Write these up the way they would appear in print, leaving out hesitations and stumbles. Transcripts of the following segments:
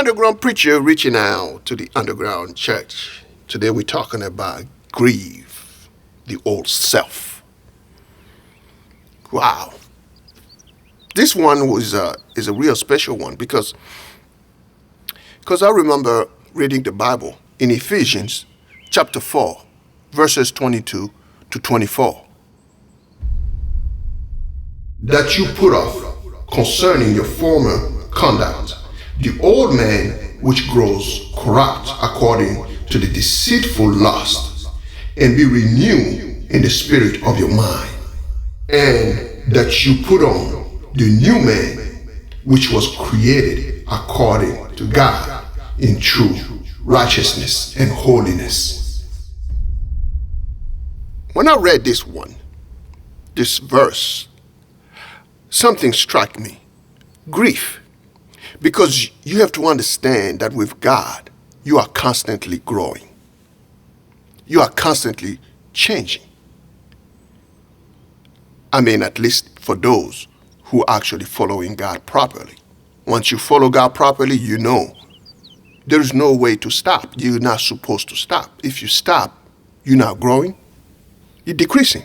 underground preacher reaching out to the underground church. Today we're talking about grieve the old self. Wow. This one is a real special one because I remember reading the Bible in Ephesians chapter 4, verses 22 to 24. That you put off concerning your former conduct the old man which grows corrupt according to the deceitful lust, and be renewed in the spirit of your mind, and that you put on the new man which was created according to God in true righteousness and holiness. When I read this verse, something struck me. Grief. Because you have to understand that with God, you are constantly growing. You are constantly changing. I mean, at least for those who are actually following God properly. Once you follow God properly, you know there is no way to stop. You're not supposed to stop. If you stop, you're not growing, you're decreasing.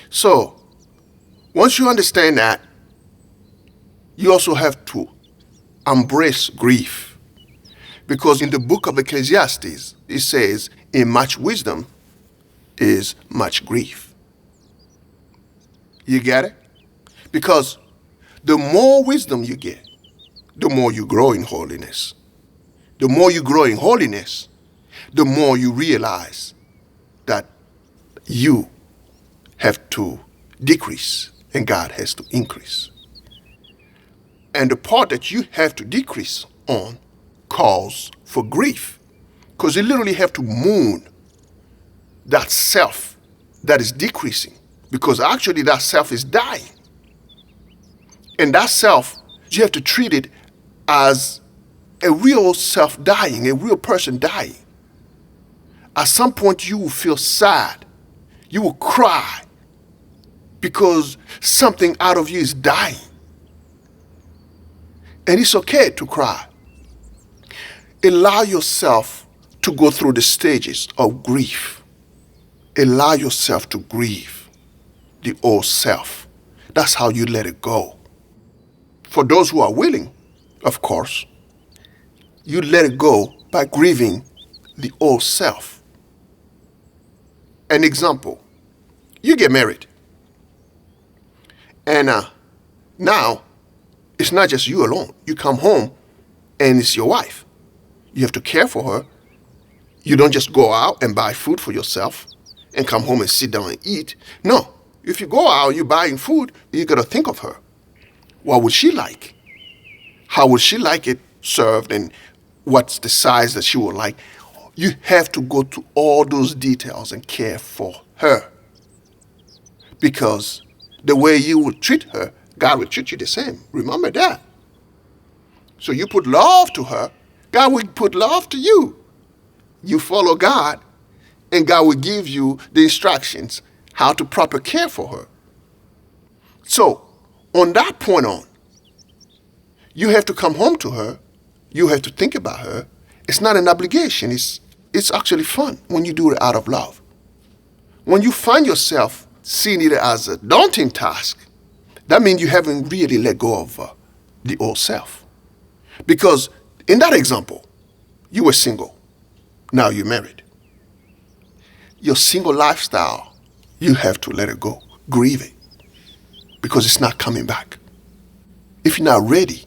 So, once you understand that, you also have to embrace grief. Because in the book of Ecclesiastes, it says, in much wisdom is much grief. You get it? Because the more wisdom you get, the more you grow in holiness. The more you grow in holiness, the more you realize that you have to decrease and God has to increase. And the part that you have to decrease on calls for grief. Because you literally have to mourn that self that is decreasing. Because actually that self is dying. And that self, you have to treat it as a real self dying, a real person dying. At some point you will feel sad. You will cry because something out of you is dying. And it's okay to cry. Allow yourself to go through the stages of grief. Allow yourself to grieve the old self. That's how you let it go. For those who are willing, of course, you let it go by grieving the old self. An example, you get married. And now, it's not just you alone. You come home and it's your wife. You have to care for her. You don't just go out and buy food for yourself and come home and sit down and eat. No, if you go out and you're buying food, you got to think of her. What would she like? How would she like it served, and what's the size that she would like? You have to go to all those details and care for her. Because the way you would treat her, God will treat you the same. Remember that. So you put love to her, God will put love to you. You follow God, and God will give you the instructions how to proper care for her. So, on that point on, you have to come home to her. You have to think about her. It's not an obligation. It's actually fun when you do it out of love. When you find yourself seeing it as a daunting task, that means you haven't really let go of the old self. Because in that example, you were single. Now you're married. Your single lifestyle, you have to let it go. Grieve it. Because it's not coming back. If you're not ready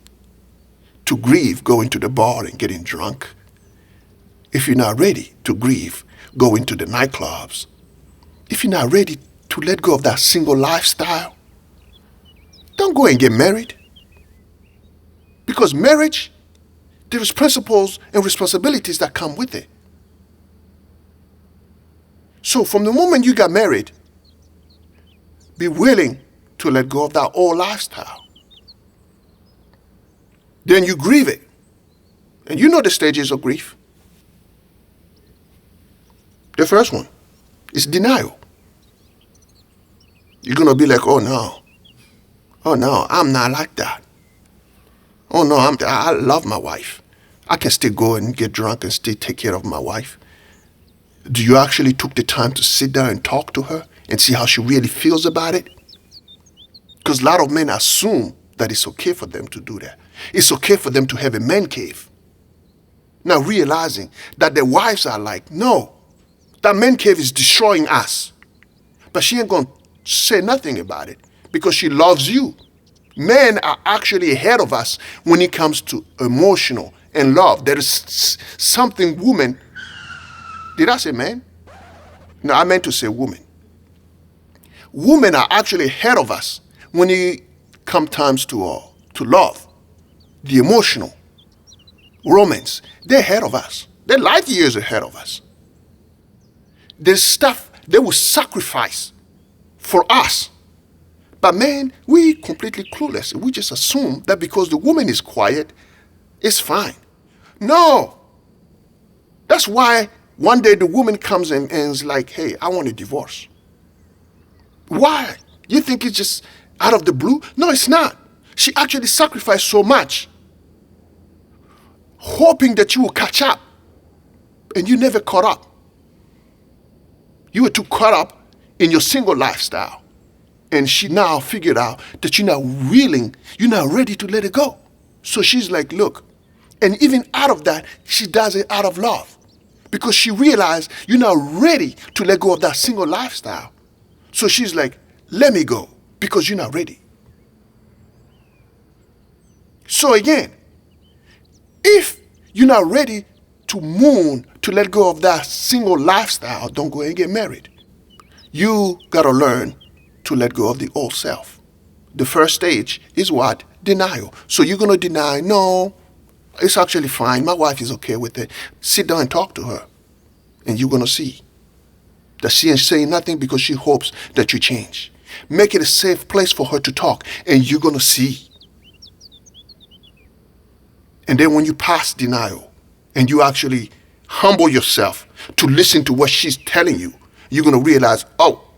to grieve going to the bar and getting drunk, if you're not ready to grieve going to the nightclubs, if you're not ready to let go of that single lifestyle, don't go and get married. Because marriage, there is principles and responsibilities that come with it. So from the moment you got married, be willing to let go of that old lifestyle. Then you grieve it. And you know the stages of grief. The first one is denial. You're going to be like, oh no, I'm not like that. Oh no, I love my wife. I can still go and get drunk and still take care of my wife. Do you actually took the time to sit down and talk to her and see how she really feels about it? Because a lot of men assume that it's okay for them to do that. It's okay for them to have a man cave. Now realizing that their wives are like, no, that man cave is destroying us. But she ain't going to say nothing about it because she loves you. Men are actually ahead of us when it comes to emotional and love. There is something women, did I say man? No, I meant to say woman. Women are actually ahead of us when it comes times to love, the emotional, romance. They're ahead of us. They're light years ahead of us. There's stuff they will sacrifice for us. But man, we completely clueless. We just assume that because the woman is quiet, it's fine. No. That's why one day the woman comes in and is like, hey, I want a divorce. Why? You think it's just out of the blue? No, it's not. She actually sacrificed so much, hoping that you will catch up. And you never caught up. You were too caught up in your single lifestyle. And she now figured out that you're not willing, you're not ready to let it go. So she's like, look. And even out of that, she does it out of love. Because she realized you're not ready to let go of that single lifestyle. So she's like, let me go because you're not ready. So again, if you're not ready to moon to let go of that single lifestyle, don't go and get married. You got to learn to let go of the old self. The first stage is what? Denial. So you're going to deny, no, it's actually fine. My wife is okay with it. Sit down and talk to her. And you're going to see that she ain't saying nothing because she hopes that you change. Make it a safe place for her to talk. And you're going to see. And then when you pass denial and you actually humble yourself to listen to what she's telling you, you're going to realize, oh,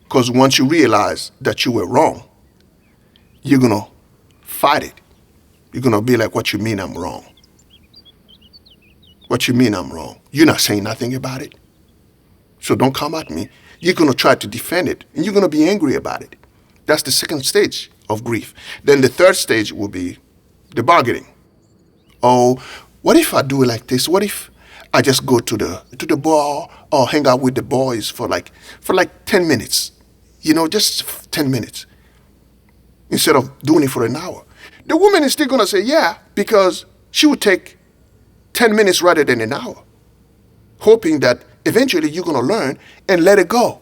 because once you realize that you were wrong, you're going to fight it. You're going to be like, what you mean I'm wrong? What you mean I'm wrong? You're not saying nothing about it. So don't come at me. You're going to try to defend it, and you're going to be angry about it. That's the second stage of grief. Then the third stage will be the bargaining. Oh, what if I do it like this? What if I just go to the bar or hang out with the boys for like 10 minutes? You know, just 10 minutes. Instead of doing it for an hour. The woman is still going to say, yeah, because she would take 10 minutes rather than an hour, hoping that eventually you're going to learn and let it go.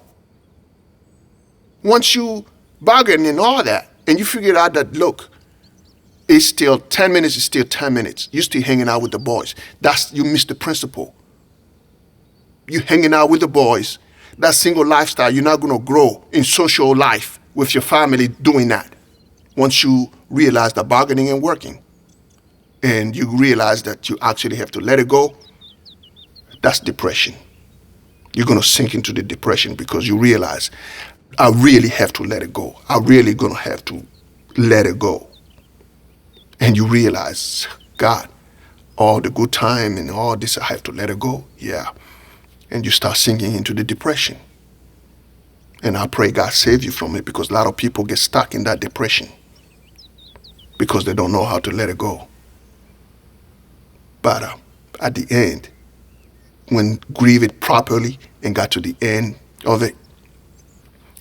Once you bargain and all that, and you figure out that, look, it's still 10 minutes, is still 10 minutes. You're still hanging out with the boys. You missed the principle. You hanging out with the boys, that single lifestyle, you're not going to grow in social life with your family doing that. Once you realize that bargaining ain't working, and you realize that you actually have to let it go, that's depression. You're going to sink into the depression because you realize, I really have to let it go. I'm really going to have to let it go. And you realize, God, all the good time and all this, I have to let it go. Yeah. And you start sinking into the depression. And I pray God save you from it, because a lot of people get stuck in that depression because they don't know how to let it go. But at the end, when grieve it properly and got to the end of it,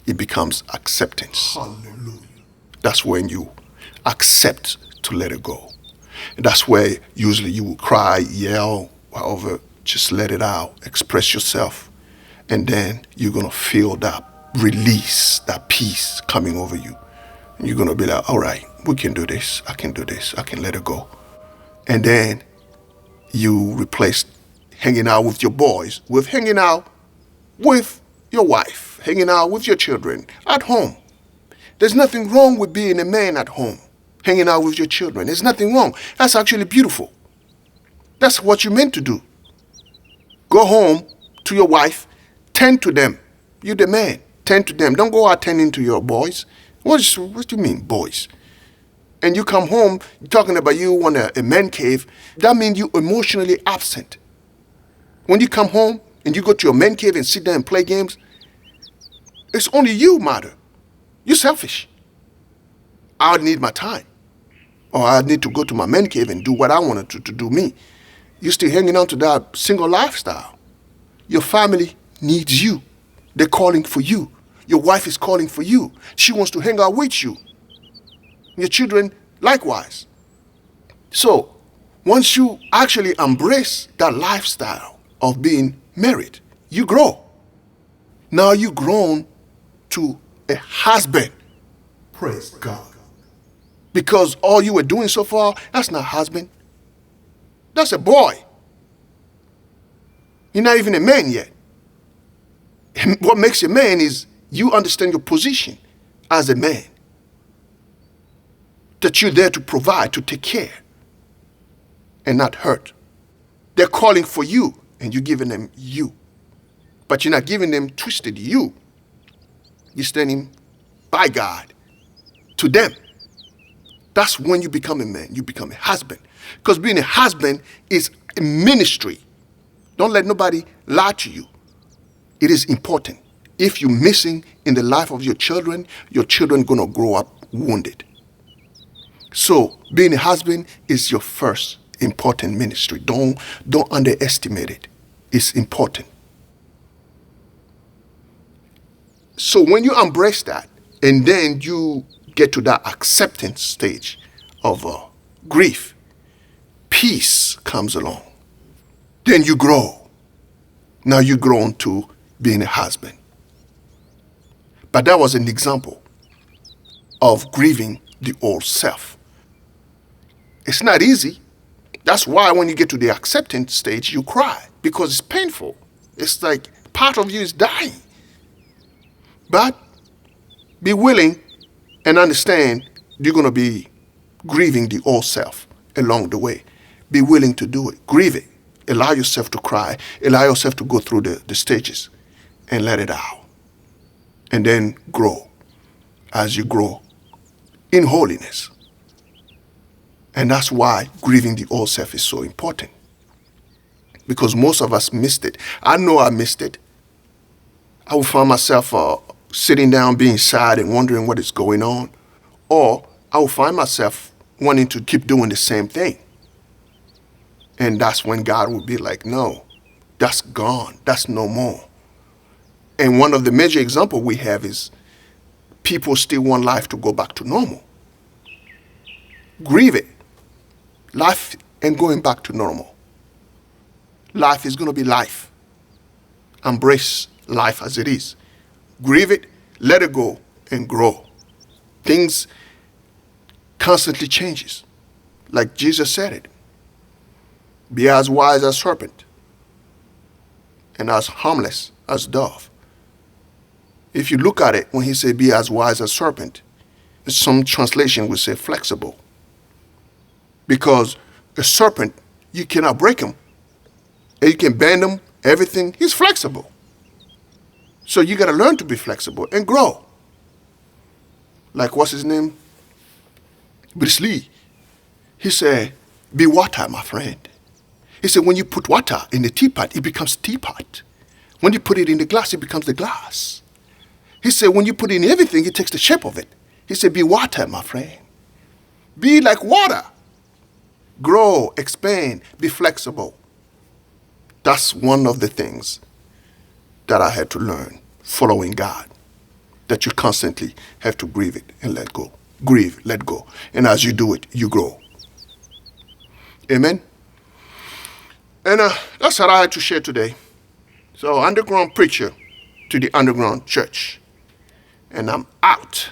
it becomes acceptance. Hallelujah. That's when you accept to let it go. And that's where usually you will cry, yell, however, just let it out, express yourself. And then you're going to feel that release, that peace coming over you. And you're going to be like, all right, we can do this. I can do this. I can let it go. And then you replace hanging out with your boys with hanging out with your wife, hanging out with your children at home. There's nothing wrong with being a man at home, hanging out with your children. There's nothing wrong. That's actually beautiful. That's what you're meant to do. Go home to your wife, tend to them. You're the man. Tend to them. Don't go out tending to your boys. What do you mean, boys? and you come home talking about you want a man cave, that means you emotionally absent. When you come home and you go to your man cave and sit there and play games, it's only you matter. You're selfish. I need my time. Or I need to go to my man cave and do what I wanted to do me. You're still hanging on to that single lifestyle. Your family needs you. They're calling for you. Your wife is calling for you. She wants to hang out with you. Your children, likewise. So, once you actually embrace that lifestyle of being married, you grow. Now you've grown to a husband. Praise God. Because all you were doing so far, that's not husband. That's a boy. You're not even a man yet. And what makes a man is you understand your position as a man. That you're there to provide, to take care, and not hurt. They're calling for you, and you're giving them you. But you're not giving them twisted you. You're standing by God to them. That's when you become a man. You become a husband. Because being a husband is a ministry. Don't let nobody lie to you. It is important. If you're missing in the life of your children going to grow up wounded. So being a husband is your first important ministry. Don't underestimate it. It's important. So when you embrace that, and then you get to that acceptance stage of grief, peace comes along. Then you grow. Now you've grown to being a husband. But that was an example of grieving the old self. It's not easy. That's why when you get to the acceptance stage, you cry, because it's painful. It's like part of you is dying. But be willing and understand you're going to be grieving the old self along the way. Be willing to do it. Grieve it. Allow yourself to cry. Allow yourself to go through the stages and let it out. And then grow as you grow in holiness. And that's why grieving the old self is so important. Because most of us missed it. I know I missed it. I would find myself sitting down being sad and wondering what is going on. Or I will find myself wanting to keep doing the same thing. And that's when God will be like, no, that's gone. That's no more. And one of the major examples we have is people still want life to go back to normal. Grieve it. Life ain't going back to normal. Life is going to be life. Embrace life as it is. Grieve it, let it go, and grow. Things constantly changes. Like Jesus said it. Be as wise as serpent and as harmless as dove. If you look at it, when he said be as wise as serpent, some translation would say flexible. Because a serpent, you cannot break him. And you can bend him, everything. He's flexible. So you got to learn to be flexible and grow. Like what's his name? Bruce Lee. He said, be water, my friend. He said, when you put water in the teapot, it becomes teapot. When you put it in the glass, it becomes the glass. He said, when you put it in everything, it takes the shape of it. He said, be water, my friend. Be like water. Grow, expand, be flexible. That's one of the things that I had to learn following God. That you constantly have to grieve it and let go. Grieve, let go. And as you do it, you grow. Amen? And that's what I had to share today. So, underground preacher to the underground church. And I'm out.